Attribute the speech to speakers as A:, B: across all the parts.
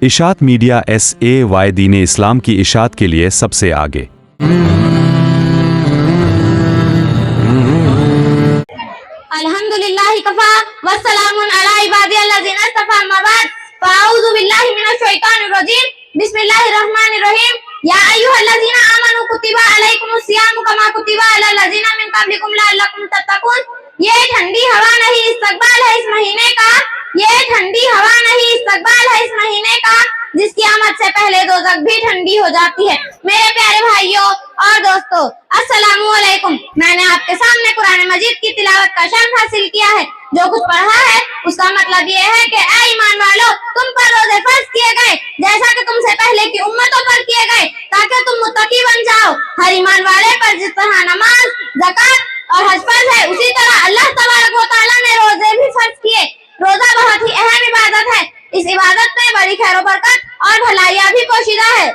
A: इशात media SAY दीन इस्लाम की इशात के लिए सबसे आगे।
B: अल्हम्दुलिल्लाहि कफा वस्सलामुन अला इबादिल्लज़ीना इस्तफ़ा अम्मा बाद फ़अऊज़ु बिल्लाहि मिनश शैतानिर रजीम बिस्मिल्लाहिर रहमानिर रहीम या अय्युहल्लज़ीना आमनू कुतिबा अलैकुमुस सियामु कमा कुतिबा अलल लज़ीना मिन क़ब्लिकुम लअल्लकुम तत्तक़ून। ये ठंडी हवा नहीं इस्तकबाल है इस महीने का, ये ठंडी हवा नहीं इस्तकबाल है इस महीने का जिसकी आमद से पहले दोज़ख भी ठंडी हो जाती है। मेरे प्यारे भाइयों और दोस्तों, अस्सलामु अलैकुम। मैंने आपके सामने कुरान मजीद की तिलावत का शर्फ हासिल किया है। जो कुछ पढ़ा है उसका मतलब ये है कि ऐ ईमान वालों, तुम पर रोजे फर्ज किए गए जैसा कि तुमसे पहले की उम्मतों पर किए गए, ताकि तुम मुत्तकी बन जाओ। हर ईमान वाले पर जिस तरह नमाज, ज़कात और हज फर्ज है, उसी तरह अल्लाह तबारक व तआला ने रोजे भी फर्ज किए। रोजा बहुत ही अहम इबादत है। इस इबादत में बड़ी खैर बरकत और भलाइयाँ भी पोशीदा है।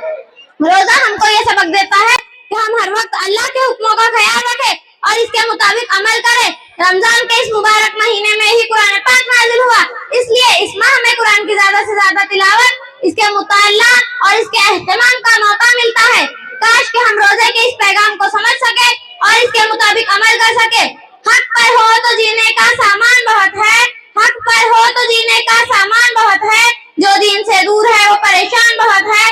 B: रोजा हमको ये सबक देता है कि हम हर वक्त अल्लाह के हुक्मों का ख्याल रखें और इसके मुताबिक अमल करें। रमजान के इस मुबारक महीने में ही कुरान पाक नाज़िल हुआ, इसलिए इस माह में कुरान की ज्यादा से ज्यादा तिलावत, इसके मुताल्ला और इसके एहतमाम का मौका मिलता है। काश कि हम रोजे के इस पैगाम को समझ सके और इसके मुताबिक अमल कर सके। हक पर हो तो जीने का सामान बहुत है, हक पर हो तो जीने का सामान बहुत है, जो दीन से दूर है वो परेशान बहुत है।